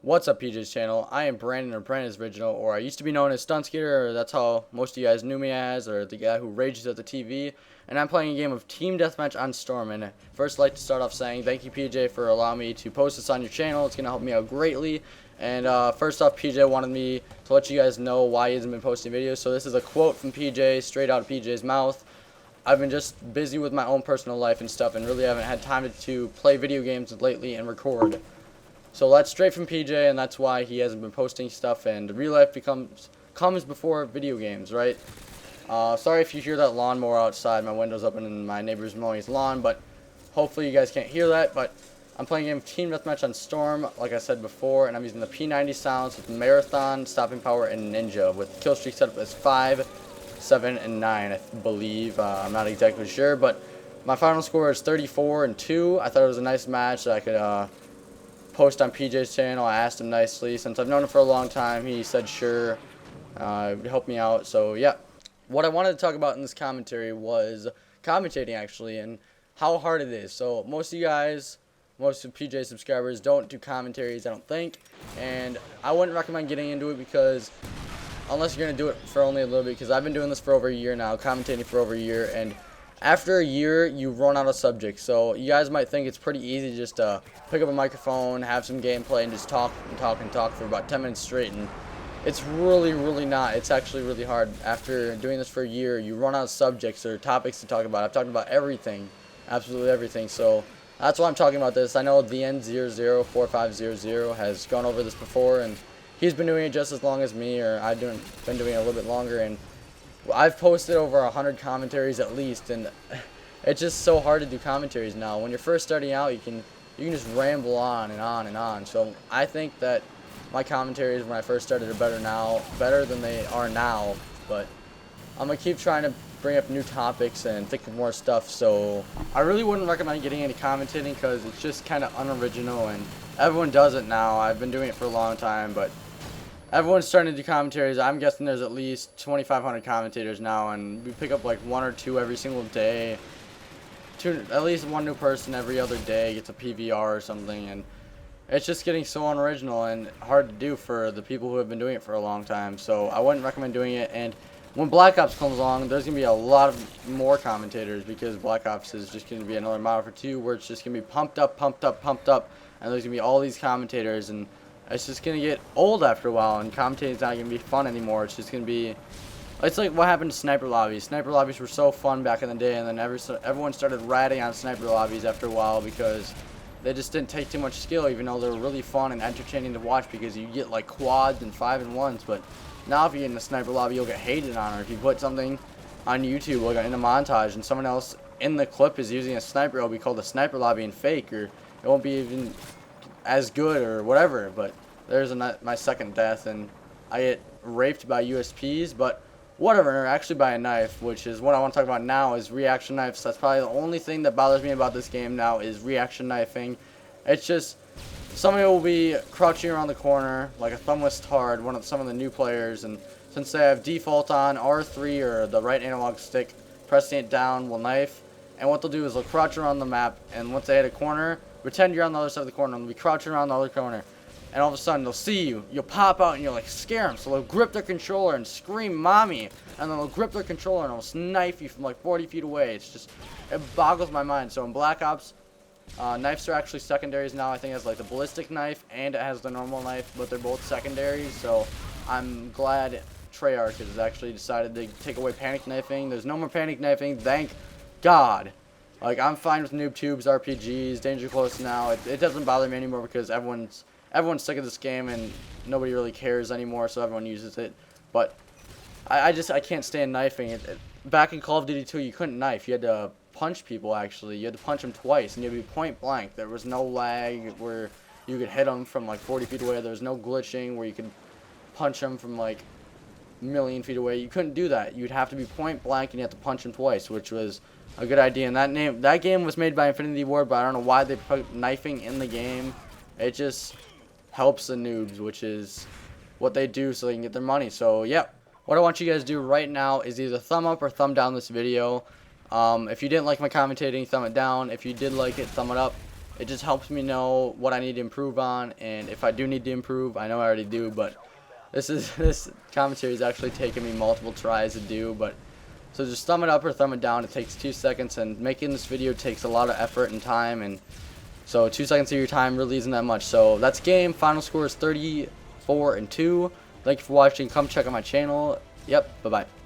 What's up, PJ's channel? I am Brandon, or Brandon's Original, or I used to be known as Stunt Skater, or that's how most of you guys knew me as, or the guy who rages at the TV. And I'm playing a game of Team Deathmatch on Storm. And first, I'd like to start off saying thank you, PJ, for allowing me to post this on your channel. It's gonna help me out greatly. And first off, PJ wanted me to let you guys know why he hasn't been posting videos. So this is a quote from PJ, straight out of PJ's mouth. I've been just busy with my own personal life and stuff, and really haven't had time to play video games lately and record. So that's straight from PJ, and that's why he hasn't been posting stuff, and real life comes before video games, right? Sorry if you hear that lawnmower outside. My window's open and my neighbor's mowing his lawn, but hopefully you guys can't hear that. But I'm playing a game of Team Deathmatch on Storm, like I said before, and I'm using the P90 sounds with Marathon, Stopping Power, and Ninja, with kill streak set up as 5, 7, and 9, I believe. I'm not exactly sure, but my final score is 34-2. I thought it was a nice match that I could post on PJ's channel. I asked him nicely. Since I've known him for a long time, he said sure, it would help me out. So yeah, what I wanted to talk about in this commentary was commentating, actually, and how hard it is. So most of you guys, most of PJ's subscribers don't do commentaries, I don't think, and I wouldn't recommend getting into it because unless you're going to do it for only a little bit, because I've been doing this for over a year now, commentating for over a year, and after a year, you run out of subjects. So you guys might think it's pretty easy just to pick up a microphone, have some gameplay, and just talk and talk and talk for about 10 minutes straight. And it's really, really not. It's actually really hard. After doing this for a year, you run out of subjects or topics to talk about. I've talked about everything, absolutely everything. So that's why I'm talking about this. I know the N004500 has gone over this before, and he's been doing it just as long as me, or I've been doing it a little bit longer. And I've posted over 100 commentaries at least, and it's just so hard to do commentaries now. When you're first starting out, you can just ramble on and on and on. So I think that my commentaries when I first started are better than they are now. But I'm gonna keep trying to bring up new topics and think of more stuff. So I really wouldn't recommend getting into commentating because it's just kind of unoriginal, and everyone does it now. I've been doing it for a long time, but everyone's starting to do commentaries. I'm guessing there's at least 2,500 commentators now, and we pick up like one or two every single day. At least one new person every other day gets a PVR or something, and it's just getting so unoriginal and hard to do for the people who have been doing it for a long time. So I wouldn't recommend doing it. And when Black Ops comes along, there's going to be a lot of more commentators, because Black Ops is just going to be another Modern Warfare 2 where it's just going to be pumped up, pumped up, pumped up, and there's going to be all these commentators, and it's just going to get old after a while, and commentating's not going to be fun anymore. It's just going to be, it's like what happened to sniper lobbies. Sniper lobbies were so fun back in the day, and then everyone started ratting on sniper lobbies after a while because they just didn't take too much skill, even though they were really fun and entertaining to watch because you get like quads and 5-and-1s. But now if you get in a sniper lobby, you'll get hated on, or if you put something on YouTube like in a montage and someone else in the clip is using a sniper, it'll be called a sniper lobby and fake, or it won't be even as good or whatever. But there's my second death, and I get raped by USPs, but whatever, actually by a knife, which is what I want to talk about now, is reaction knives. That's probably the only thing that bothers me about this game now, is reaction knifing. It's just, somebody will be crouching around the corner like a thumbless tard, some of the new players, and since they have default on R3 or the right analog stick, pressing it down will knife, and what they'll do is they'll crouch around the map, and once they hit a corner, pretend you're on the other side of the corner, and they'll be crouching around the other corner, and all of a sudden they'll see you, you'll pop out, and you'll like scare them, so they'll grip their controller and scream mommy, and then they'll grip their controller and they'll knife you from like 40 feet away. It's just, it boggles my mind. So in Black Ops, knives are actually secondaries now. I think it has like the ballistic knife and it has the normal knife, but they're both secondaries. So I'm glad Treyarch has actually decided to take away panic knifing. There's no more panic knifing, thank God. Like, I'm fine with noob tubes, RPGs, Danger Close now. It doesn't bother me anymore because everyone's sick of this game and nobody really cares anymore, so everyone uses it. But I can't stand knifing. Back in Call of Duty 2, you couldn't knife. You had to punch people, actually. You had to punch them twice, and you had to be point blank. There was no lag where you could hit them from like 40 feet away. There was no glitching where you could punch them from like a million feet away. You couldn't do that. You'd have to be point blank, and you have to punch them twice, which was a good idea. And that game was made by Infinity Ward, but I don't know why they put knifing in the game. It just helps the noobs, which is what they do so they can get their money. So yeah, what I want you guys to do right now is either thumb up or thumb down this video. If you didn't like my commentating, thumb it down. If you did like it, thumb it up. It just helps me know what I need to improve on, and if I do need to improve, I know I already do, but this commentary is actually taking me multiple tries to do. But so just thumb it up or thumb it down. It takes 2 seconds, and making this video takes a lot of effort and time, and so 2 seconds of your time really isn't that much. So that's game. Final score is 34-2. Thank you for watching. Come check out my channel. Yep, bye bye.